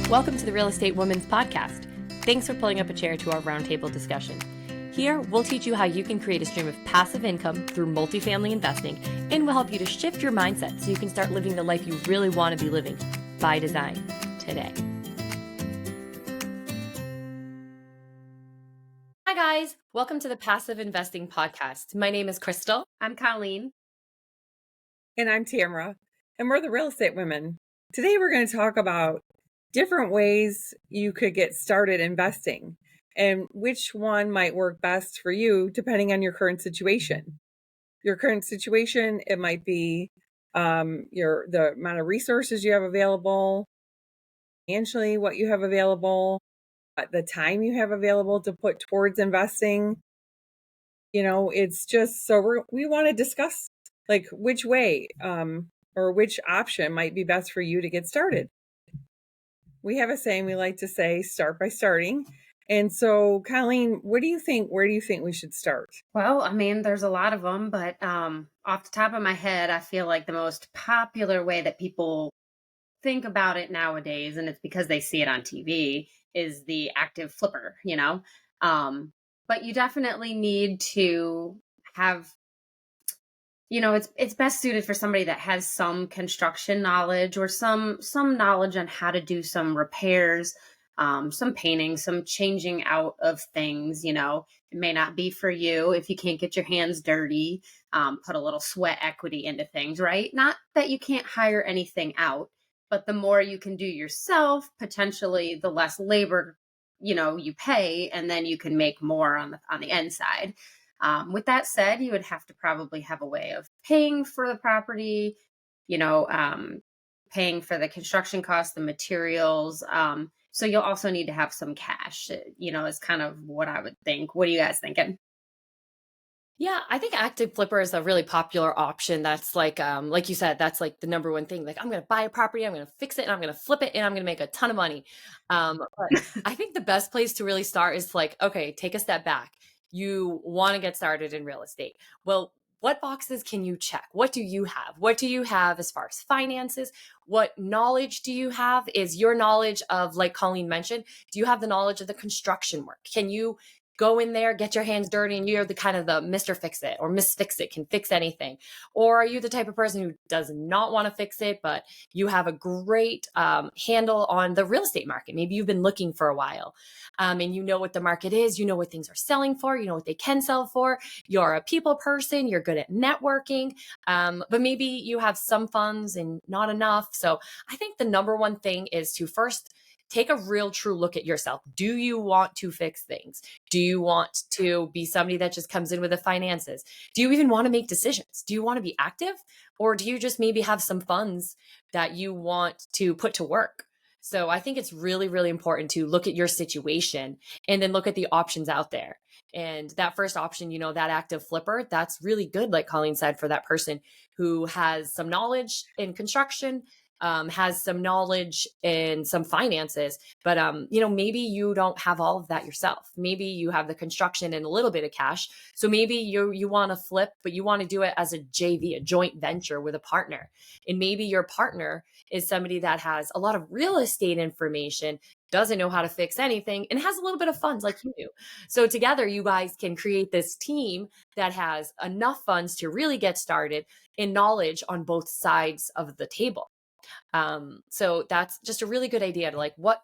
Welcome to the Real Estate Women's Podcast. Thanks for pulling up a chair to our roundtable discussion. Here, we'll teach you how you can create a stream of passive income through multifamily investing, and we'll help you to shift your mindset so you can start living the life you really want to be living by design today. Hi, guys. Welcome to the Passive Investing Podcast. My name is Crystal. I'm Colleen. And I'm Tamara. And we're the Real Estate Women. Today, we're going to talk about different ways you could get started investing and which one might work best for you depending on your current situation. Your current situation, it might be the amount of resources you have available, financially what you have available, the time you have available to put towards investing. You know, it's just so we want to discuss like which way or which option might be best for you to get started. We have a saying we like to say, start by starting. And so, Colleen, what do you think? Where do you think we should start? Well, I mean, there's a lot of them, but off the top of my head, I feel like the most popular way that people think about it nowadays, and it's because they see it on TV, is the active flipper, you know? But you definitely need to have, you know, it's best suited for somebody that has some construction knowledge or some knowledge on how to do some repairs, some painting, some changing out of things. You know, it may not be for you if you can't get your hands dirty, put a little sweat equity into things, right? Not that you can't hire anything out, but the more you can do yourself, potentially the less labor, you know, you pay, and then you can make more on the end side. With that said, you would have to probably have a way of paying for the property, you know, paying for the construction costs, the materials. So you'll also need to have some cash, you know, is kind of what I would think. What are you guys thinking? Yeah, I think active flipper is a really popular option. That's like you said, that's like the number one thing. Like, I'm going to buy a property, I'm going to fix it, and I'm going to flip it, and I'm going to make a ton of money. But I think the best place to really start is like, okay, take a step back. You want to get started in real estate. Well, what boxes can you check? What do you have? What do you have as far as finances? What knowledge do you have? Is your knowledge of, like Colleen mentioned, do you have the knowledge of the construction work? Can you go in there, get your hands dirty, and you're the kind of the Mr. Fix It or Miss Fix It, can fix anything? Or are you the type of person who does not want to fix it, but you have a great handle on the real estate market? Maybe you've been looking for a while and you know what the market is, you know what things are selling for, you know what they can sell for. You're a people person, you're good at networking, but maybe you have some funds and not enough. So I think the number one thing is to first take a real true look at yourself. Do you want to fix things? Do you want to be somebody that just comes in with the finances? Do you even want to make decisions? Do you want to be active? Or do you just maybe have some funds that you want to put to work? So I think it's really, really important to look at your situation and then look at the options out there. And that first option, you know, that active flipper, that's really good, like Colleen said, for that person who has some knowledge in construction, has some knowledge in some finances, but you know, maybe you don't have all of that yourself. Maybe you have the construction and a little bit of cash. So maybe you want to flip, but you want to do it as a JV, a joint venture with a partner. And maybe your partner is somebody that has a lot of real estate information, doesn't know how to fix anything, and has a little bit of funds like you do. So together, you guys can create this team that has enough funds to really get started and knowledge on both sides of the table. So that's just a really good idea to like, what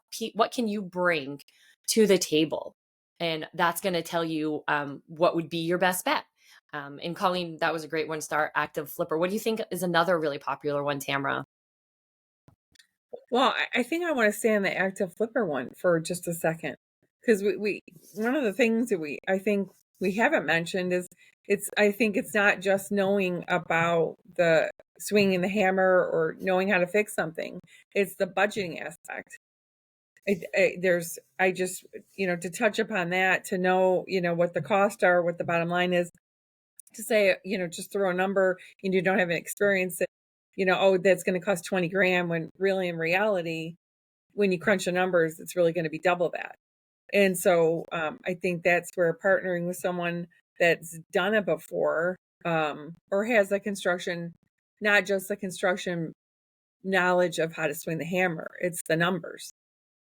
can you bring to the table? And that's going to tell you what would be your best bet. And Colleen, that was a great one. Start active flipper. What do you think is another really popular one, Tamara? Well, I think I want to stay on the active flipper one for just a second, because we one of the things that I think we haven't mentioned is I think it's not just knowing about the swinging the hammer or knowing how to fix something. It's the budgeting aspect. I just, you know, to touch upon that, to know, you know, what the costs are, what the bottom line is, to say, you know, just throw a number and you don't have an experience that, you know, oh, that's going to cost 20 grand, when really in reality, when you crunch the numbers, it's really going to be double that. And so I think that's where partnering with someone that's done it before, or has the construction, not just the construction knowledge of how to swing the hammer, it's the numbers.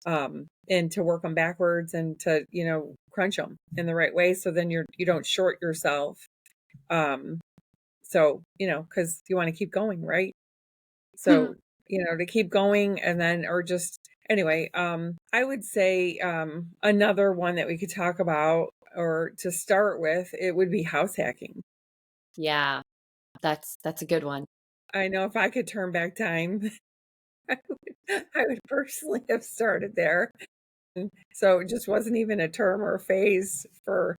and to work them backwards and to, crunch them in the right way. So then you don't short yourself. So, cause you want to keep going, right? So, to keep going and then, or just anyway, I would say, another one that we could talk about or to start with, it would be house hacking. Yeah, that's a good one. I know if I could turn back time, I would personally have started there. So it just wasn't even a term or a phase for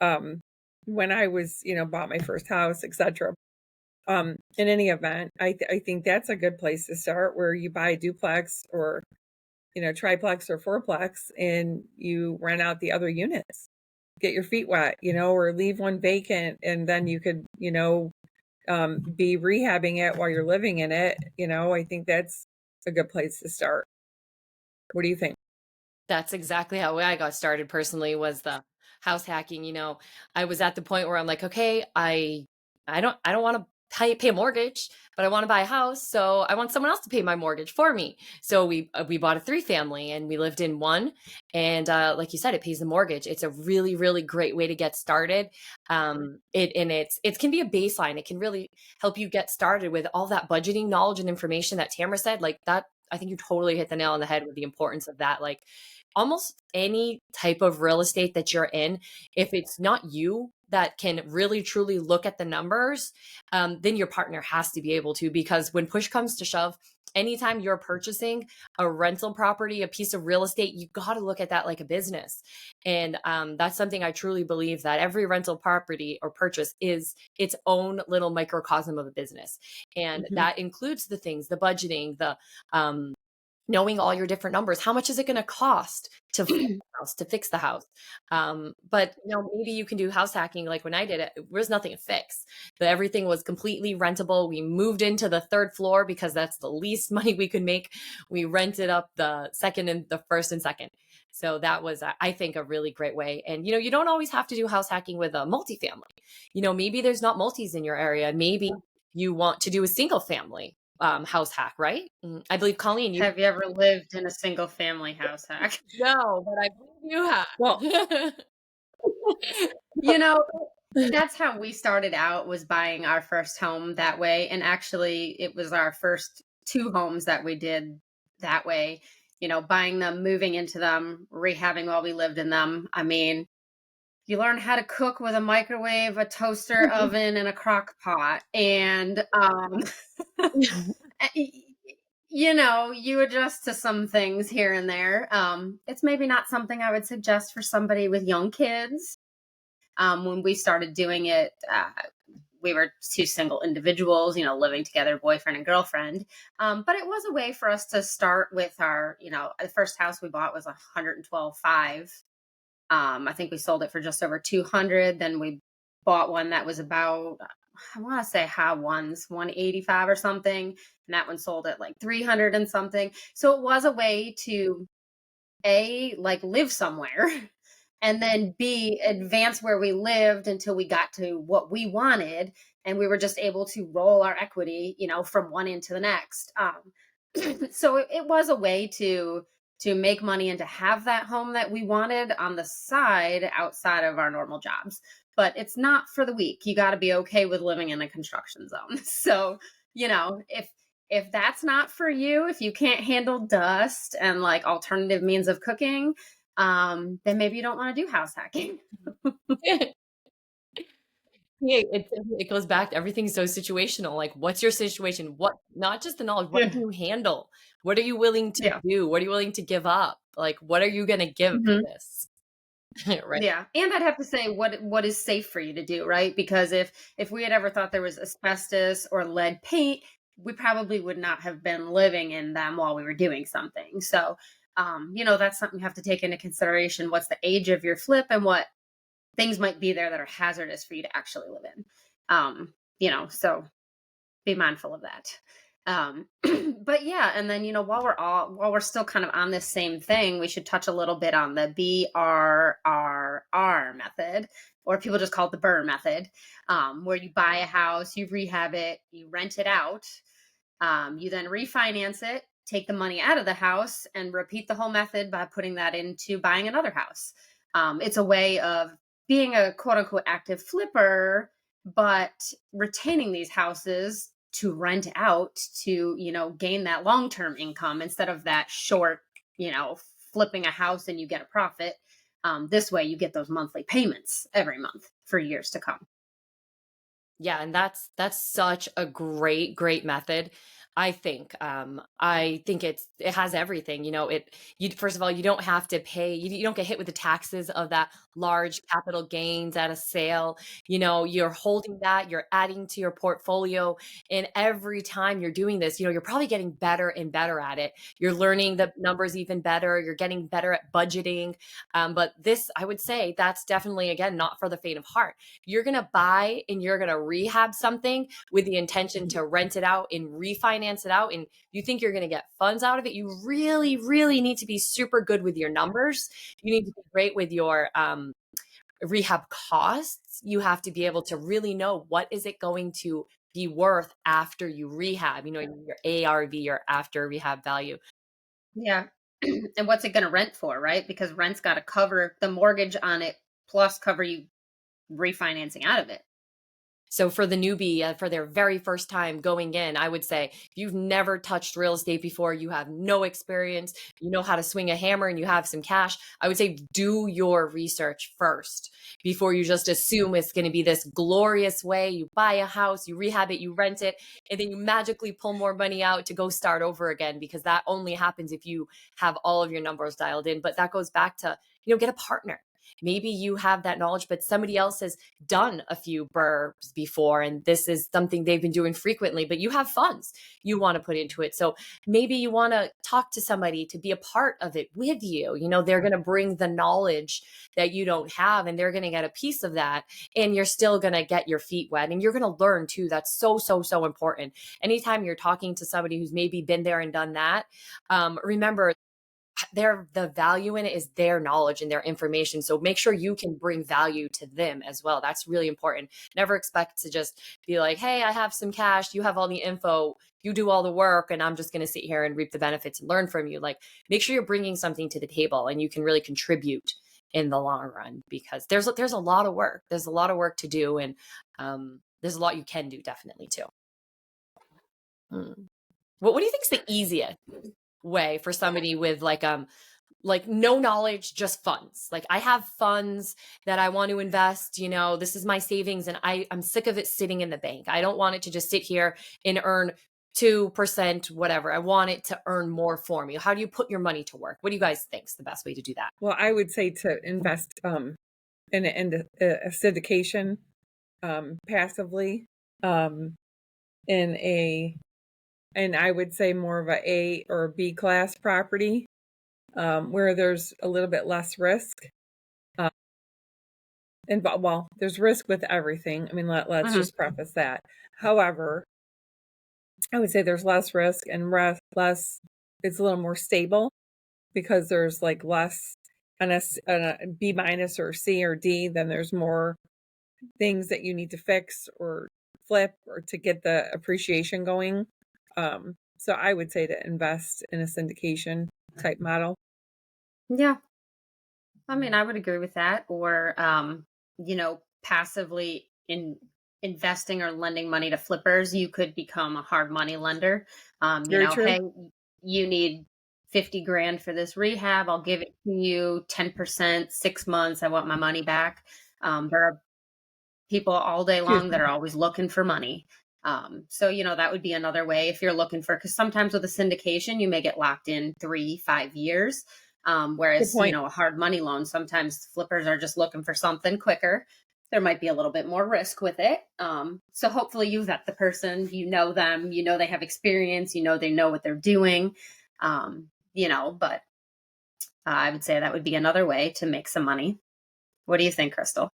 um when I was, bought my first house, etc. In any event, I think that's a good place to start where you buy a duplex or, triplex or fourplex and you rent out the other units. Get your feet wet, or leave one vacant and then you could, be rehabbing it while you're living in it. I think that's a good place to start. What do you think? That's exactly how I got started personally was the house hacking, I was at the point where I'm like, okay, I don't want to pay a mortgage, but I want to buy a house, so I want someone else to pay my mortgage for me. So we bought a 3 family and we lived in one, and like you said, it pays the mortgage. It's a really really great way to get started. It can be a baseline. It can really help you get started with all that budgeting knowledge and information that Tamara said. Like that, I think you totally hit the nail on the head with the importance of that. Like almost any type of real estate that you're in, if it's not you that can really truly look at the numbers, then your partner has to be able to, because when push comes to shove, anytime you're purchasing a rental property, a piece of real estate, you got to look at that like a business. And that's something I truly believe, that every rental property or purchase is its own little microcosm of a business. And Mhm. that includes the things, the budgeting, the knowing all your different numbers. How much is it going to cost to flip the house, to fix the house? But maybe you can do house hacking like when I did it. There was nothing to fix. Everything was completely rentable. We moved into the 3rd floor because that's the least money we could make. We rented up the second and the first and second. So that was, I think, a really great way. And you don't always have to do house hacking with a multifamily. Maybe there's not multis in your area. Maybe you want to do a single family house hack, right? I believe Colleen, you Have you ever lived in a single family house hack? no, but I believe you Well, have. You know, that's how we started out, was buying our first home that way, and actually it was our first 2 homes that we did that way, buying them, moving into them, rehabbing while we lived in them. I mean, you learn how to cook with a microwave, a toaster oven, and a crock pot, and, you adjust to some things here and there. It's maybe not something I would suggest for somebody with young kids. When we started doing it, we were 2 single individuals, living together, boyfriend and girlfriend. But it was a way for us to start with our, the first house we bought was 112.5. I think we sold it for just over 200. Then we bought one that was about, I want to say high ones, 185 or something. And that one sold at like 300 and something. So it was a way to like live somewhere, and then B, advance where we lived until we got to what we wanted. And we were just able to roll our equity, from one end to the next. So it was a way to make money and to have that home that we wanted on the side outside of our normal jobs. But it's not for the weak. You got to be okay with living in a construction zone. So, if that's not for you, if you can't handle dust and like alternative means of cooking, then maybe you don't want to do house hacking. Yeah, it goes back to everything's so situational. Like, what's your situation? What, not just the knowledge, what Yeah. can you handle? What are you willing to Yeah. do? What are you willing to give up? Like, what are you going to give for Mhm. this? Right. Yeah. And I'd have to say what is safe for you to do, right? Because if we had ever thought there was asbestos or lead paint, we probably would not have been living in them while we were doing something. So, that's something you have to take into consideration. What's the age of your flip, and what things might be there that are hazardous for you to actually live in. So be mindful of that. But yeah, and then while we're still kind of on this same thing, we should touch a little bit on the BRRRR method, or people just call it the BRRRR method, where you buy a house, you rehab it, you rent it out, you then refinance it, take the money out of the house and repeat the whole method by putting that into buying another house. It's a way of being a quote unquote active flipper, but retaining these houses to rent out to, gain that long term income instead of that short, flipping a house and you get a profit. This way you get those monthly payments every month for years to come. Yeah, and that's such a great method. I think it has everything. You first of all, you don't have to pay, you don't get hit with the taxes of that large capital gains at a sale. You're holding that, you're adding to your portfolio, and every time you're doing this, you're probably getting better and better at it. You're learning the numbers even better, you're getting better at budgeting. But this, I would say, that's definitely, again, not for the faint of heart. You're going to buy and you're going to rehab something with the intention to rent it out and refinance it out, and you think you're going to get funds out of it. You really, really need to be super good with your numbers. You need to be great with your rehab costs. You have to be able to really know what is it going to be worth after you rehab, your ARV, your after rehab value. Yeah. And what's it going to rent for, right? Because rent's got to cover the mortgage on it plus cover you refinancing out of it. So for the newbie, for their very first time going in, I would say if you've never touched real estate before, you have no experience, you know how to swing a hammer and you have some cash, I would say do your research first before you just assume it's going to be this glorious way. You buy a house, you rehab it, you rent it, and then you magically pull more money out to go start over again, because that only happens if you have all of your numbers dialed in. But that goes back to, get a partner. Maybe you have that knowledge, but somebody else has done a few BRRRRs before, and this is something they've been doing frequently, but you have funds you want to put into it. So maybe you want to talk to somebody to be a part of it with you. They're going to bring the knowledge that you don't have, and they're going to get a piece of that, and you're still going to get your feet wet, and you're going to learn too. That's so, so, so important. Anytime you're talking to somebody who's maybe been there and done that, remember, the value in it is their knowledge and their information. So make sure you can bring value to them as well. That's really important. Never expect to just be like, hey, I have some cash, you have all the info, you do all the work, and I'm just going to sit here and reap the benefits and learn from you. Like, make sure you're bringing something to the table and you can really contribute in the long run, because there's a lot of work. There's a lot of work to do, and there's a lot you can do, definitely, too. What do you think is the easiest way for somebody with like no knowledge, just funds? Like, I have funds that I want to invest, this is my savings, and I'm sick of it sitting in the bank. I don't want it to just sit here and earn 2%, whatever. I want it to earn more for me. How do you put your money to work? What do you guys think is the best way to do that? Well, I would say to invest in a syndication passively and I would say more of A or B class property where there's a little bit less risk. And well, there's risk with everything. I mean, let's just preface that. However, I would say there's less risk and less. It's a little more stable because there's like less on a B minus or C or D. Then there's more things that you need to fix or flip or to get the appreciation going. So I would say to invest in a syndication type model. Yeah. I mean, I would agree with that. Or, passively investing or lending money to flippers, you could become a hard money lender. Very true. Hey, you need 50 grand for this rehab. I'll give it to you 10%, 6 months. I want my money back. There are people all day long that are always looking for money. So, that would be another way if you're looking for, because sometimes with a syndication, you may get locked in 3-5 years. Whereas, a hard money loan, sometimes flippers are just looking for something quicker. There might be a little bit more risk with it. So hopefully you vet the person, them, they have experience, they know what they're doing, but I would say that would be another way to make some money. What do you think, Crystal?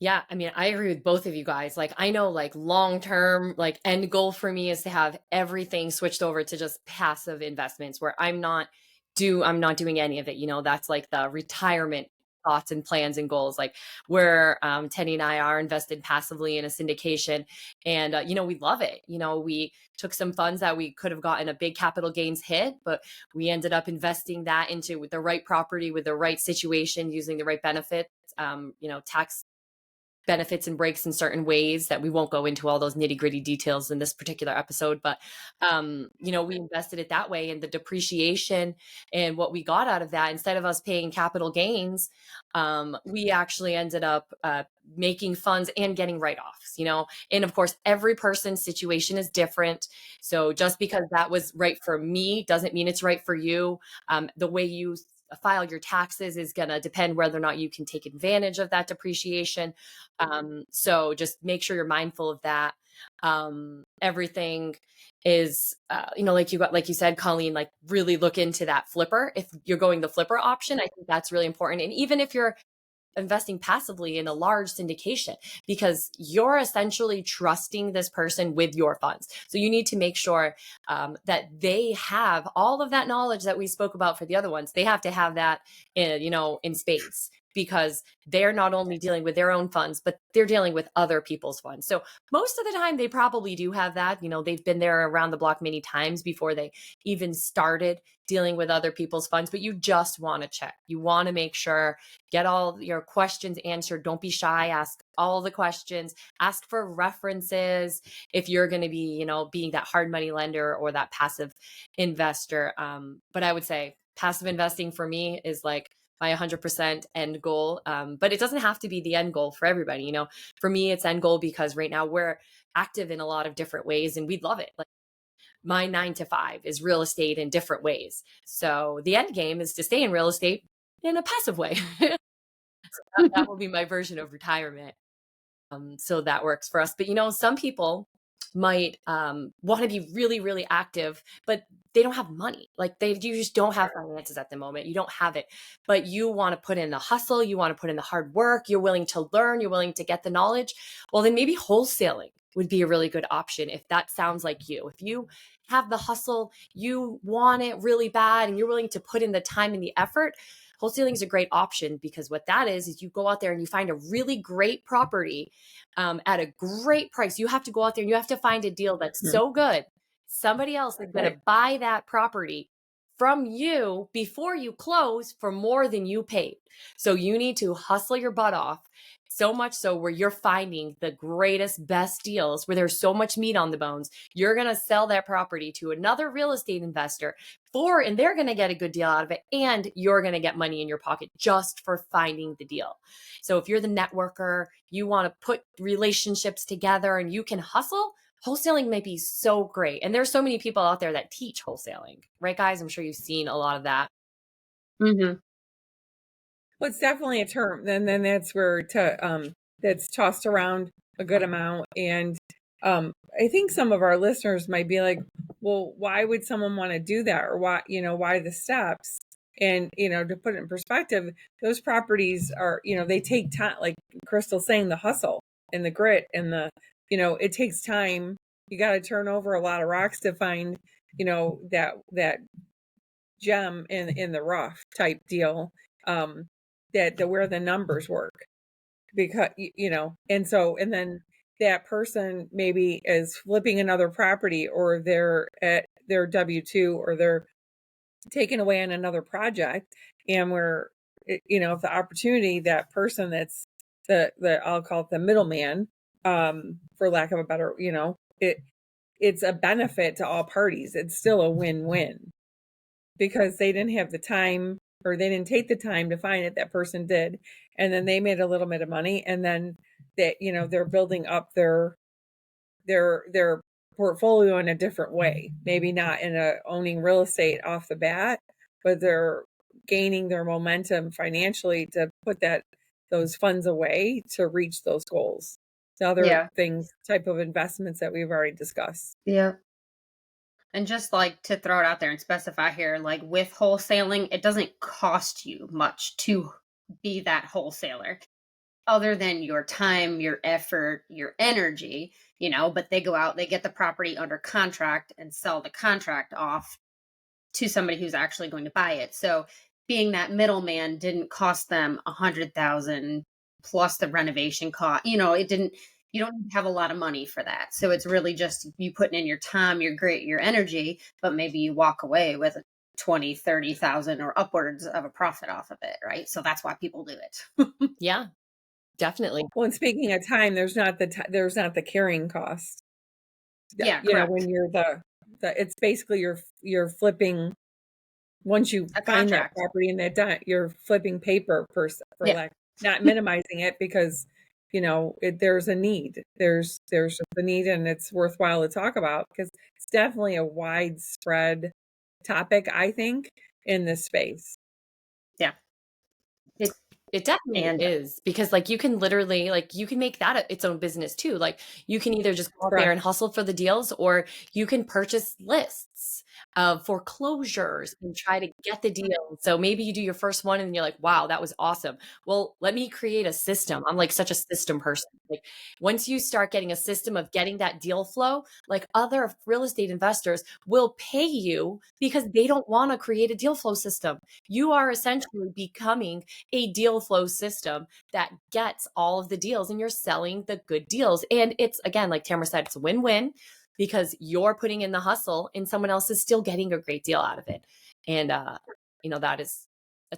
Yeah, I mean, I agree with both of you guys. Like, I know, like, long-term, like, end goal for me is to have everything switched over to just passive investments where I'm not doing any of it. That's like the retirement thoughts and plans and goals. Like where Tenny and I are invested passively in a syndication, and we love it. We took some funds that we could have gotten a big capital gains hit, but we ended up investing that into with the right property, with the right situation, using the right benefits, tax benefits and breaks in certain ways that we won't go into all those nitty gritty details in this particular episode. But, we invested it that way, and the depreciation and what we got out of that, instead of us paying capital gains, we actually ended up making funds and getting write-offs, and of course, every person's situation is different. So just because that was right for me doesn't mean it's right for you. The way you file your taxes is going to depend whether or not you can take advantage of that depreciation. So just make sure you're mindful of that. Everything is, like you said, Colleen, like really look into that flipper. If you're going the flipper option, I think that's really important. And even if you're investing passively in a large syndication, because you're essentially trusting this person with your funds. So you need to make sure that they have all of that knowledge that we spoke about for the other ones. They have to have that in spades, because they're not only dealing with their own funds, but they're dealing with other people's funds. So most of the time they probably do have that. They've been there around the block many times before they even started dealing with other people's funds. But you just want to check. You want to make sure, get all your questions answered. Don't be shy. Ask all the questions. Ask for references if you're going to be, being that hard money lender or that passive investor. But I would say passive investing for me is like my 100% end goal. But it doesn't have to be the end goal for everybody. For me, it's end goal because right now we're active in a lot of different ways and we love it. Like my 9 to 5 is real estate in different ways. So the end game is to stay in real estate in a passive way. So that will be my version of retirement. So that works for us. But some people might want to be really, really active, but they don't have money. Like you just don't have finances at the moment. You don't have it, but you want to put in the hustle. You want to put in the hard work. You're willing to learn. You're willing to get the knowledge. Well, then maybe wholesaling would be a really good option if that sounds like you. If you have the hustle, you want it really bad, and you're willing to put in the time and the effort, wholesaling is a great option, because what that is you go out there and you find a really great property at a great price. You have to go out there and you have to find a deal that's so good. Somebody else is going to buy that property from you before you close for more than you paid. So you need to hustle your butt off, so much so where you're finding the greatest, best deals where there's so much meat on the bones. You're going to sell that property to another real estate investor and they're going to get a good deal out of it. And you're going to get money in your pocket just for finding the deal. So if you're the networker, you want to put relationships together and you can hustle, wholesaling may be so great. And there's so many people out there that teach wholesaling, right, guys? I'm sure you've seen a lot of that. Mm-hmm. Well, it's definitely a term. And then that's where that's tossed around a good amount. And I think some of our listeners might be like, well, why would someone want to do that? Or why the steps? And, to put it in perspective, those properties are, they take time, like Crystal's saying, the hustle and the grit and it takes time. You got to turn over a lot of rocks to find, that gem in the rough type deal. That where the numbers work, because and then that person maybe is flipping another property, or they're at their W-2, or they're taken away on another project, and if the opportunity, that person that's the I'll call it the middleman, for lack of a better, it's a benefit to all parties. It's still a win-win, because they didn't have the time, or they didn't take the time to find it. That person did. And then they made a little bit of money. And then they're building up their portfolio in a different way. Maybe not in owning real estate off the bat, but they're gaining their momentum financially to put those funds away to reach those goals. The other things, type of investments that we've already discussed. Yeah. And just like to throw it out there and specify here, like with wholesaling, it doesn't cost you much to be that wholesaler, other than your time, your effort, your energy, but they go out, they get the property under contract and sell the contract off to somebody who's actually going to buy it. So being that middleman didn't cost them 100,000 plus the renovation cost. It didn't. You don't have a lot of money for that, so it's really just you putting in your time, your grit, your energy, but maybe you walk away with a 20, 30,000 or upwards of a profit off of it, right? So that's why people do it. Yeah, definitely. Well, and speaking of time, there's not the carrying cost. Yeah, When correct. you're it's basically you're flipping once you A find that contract. property and that done, you're flipping paper for Yeah. like not minimizing it because there's a need. There's a need and it's worthwhile to talk about because it's definitely a widespread topic, I think, in this space. Yeah. It, It definitely and is because like you can literally like you can make that its own business too. Like you can either just go out there Correct. and hustle for the deals or you can purchase lists of foreclosures and try to get the deal. So maybe you do your first one and you're like, wow, that was awesome. Well, let me create a system. I'm like such a system person. Like once you start getting a system of getting that deal flow, like other real estate investors will pay you because they don't want to create a deal flow system. You are essentially becoming a deal flow system that gets all of the deals and you're selling the good deals. And it's again, like Tamara said, it's a win-win because you're putting in the hustle and someone else is still getting a great deal out of it. And that's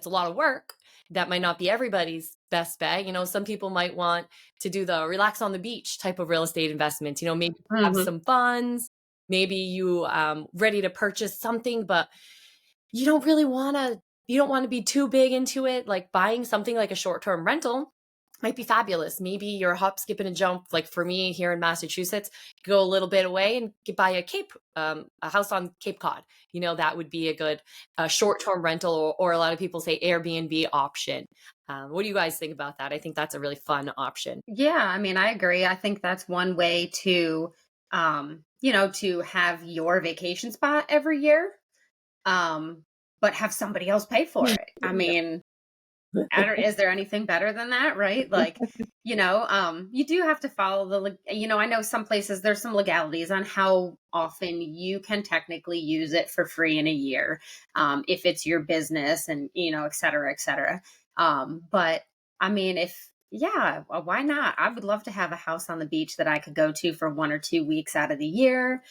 a lot of work. That might not be everybody's best bet. Some people might want to do the relax on the beach type of real estate investment. Maybe have Mhm. some funds, maybe you ready to purchase something, but you don't really want to you don't want to be too big into it. Like buying something like a short-term rental might be fabulous. Maybe you're hop, skip, and a jump. Like for me here in Massachusetts, go a little bit away and buy a house on Cape Cod. That would be a good short-term rental, or a lot of people say Airbnb option. What do you guys think about that? I think that's a really fun option. Yeah, I mean, I agree. I think that's one way to have your vacation spot every year, but have somebody else pay for it. I mean, is there anything better than that, right? Like, you do have to follow I know some places there's some legalities on how often you can technically use it for free in a year, if it's your business and, et cetera, et cetera. But I mean, yeah, why not? I would love to have a house on the beach that I could go to for 1 or 2 weeks out of the year.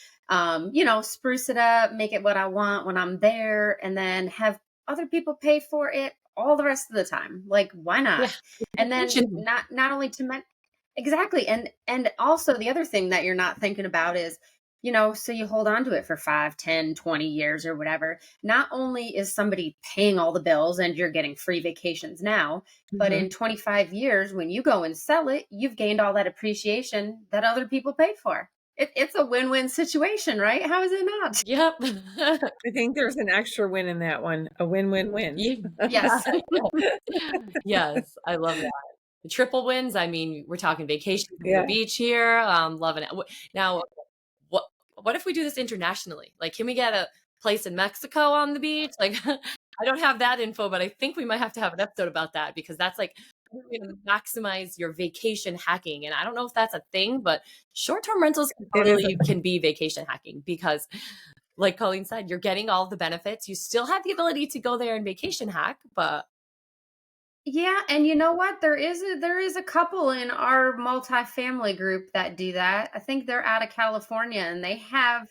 Spruce it up, make it what I want when I'm there, and then have other people pay for it all the rest of the time. Like, why not? Yeah. And then not only to exactly, and also the other thing that you're not thinking about is, so you hold on to it for 5, 10, 20 years or whatever. Not only is somebody paying all the bills and you're getting free vacations now, but Mhm. in 25 years, when you go and sell it, you've gained all that appreciation that other people paid for. It's a win-win situation, right? How is it not? Yep. I think there's an extra win in that one, a win-win-win. Yeah. Yes. Yes, I love that. The triple wins, I mean, we're talking vacations on the Yeah, beach here, loving it. Now, what what if we do this internationally? Like, can we get a place in Mexico on the beach? Like, I don't have that info, but I think we might have to have an episode about that because that's like gonna maximize your vacation hacking. And I don't know if that's a thing, but short-term rentals it is. can be vacation hacking because like Colleen said, you're getting all the benefits. You still have the ability to go there and vacation hack, but Yeah, and you know what? There is a couple in our multifamily group that do that. I think they're out of California and they hack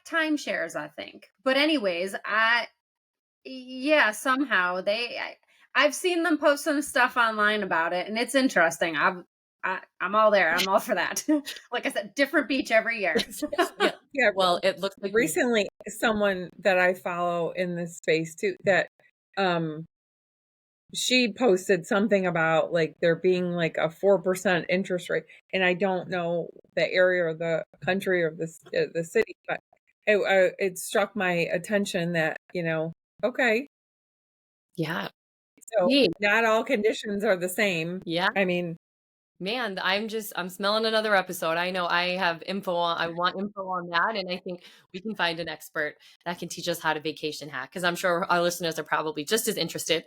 timeshares, I think. But anyways, yeah, somehow I've seen them post some stuff online about it, and it's interesting. I'm all there. I'm all for that. Like I said, different beach every year. yeah. Yeah, Well, it looks like recently someone that I follow in this space too that um she posted something about like there being like a 4% interest rate, and I don't know the area or the country or the city, but it struck my attention that okay, yeah. so Hey, not all conditions are the same. yeah. I mean, Man, I'm smelling another episode. I know I want info on that. And I think we can find an expert that can teach us how to vacation hack because I'm sure our listeners are probably just as interested.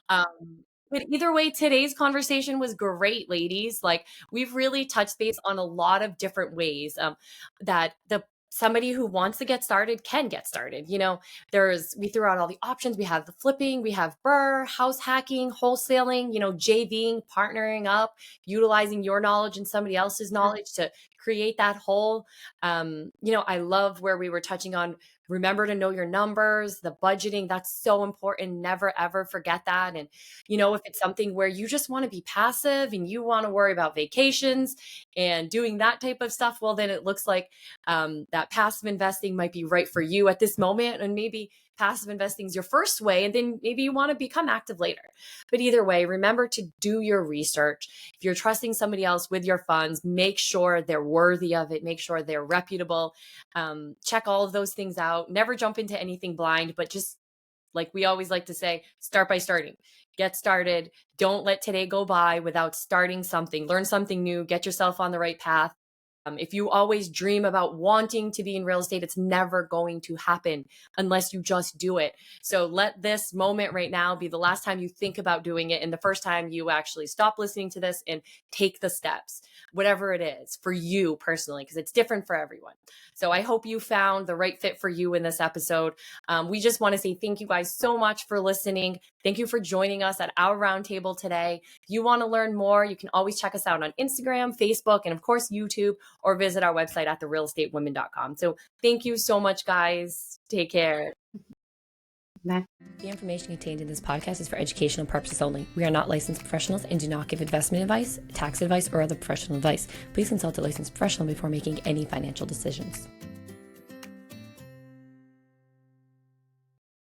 But either way, today's conversation was great, ladies. Like we've really touched base on a lot of different ways that somebody who wants to get started can get started. We threw out all the options. We have the flipping, we have BRRRR, house hacking, wholesaling, JVing, partnering up, utilizing your knowledge and somebody else's knowledge to create that whole. I love where we were touching on, remember to know your numbers, the budgeting. That's so important. Never, ever forget that. And, if it's something where you just want to be passive and you want to worry about vacations and doing that type of stuff, well, then it looks like that passive investing might be right for you at this moment. And maybe passive investing is your first way, and then maybe you want to become active later. But either way, remember to do your research. If you're trusting somebody else with your funds, make sure they're worthy of it. Make sure they're reputable. Check all of those things out. Never jump into anything blind, but just like we always like to say, start by starting. Get started. Don't let today go by without starting something. Learn something new. Get yourself on the right path. If you always dream about wanting to be in real estate, it's never going to happen unless you just do it. So let this moment right now be the last time you think about doing it and the first time you actually stop listening to this and take the steps, whatever it is for you personally, because it's different for everyone. So I hope you found the right fit for you in this episode. We just want to say thank you guys so much for listening. Thank you for joining us at our roundtable today. If you want to learn more, you can always check us out on Instagram, Facebook, and of course, YouTube, or visit our website at therealestatewomen.com. So thank you so much, guys. Take care. Bye. The information contained in this podcast is for educational purposes only. We are not licensed professionals and do not give investment advice, tax advice, or other professional advice. Please consult a licensed professional before making any financial decisions.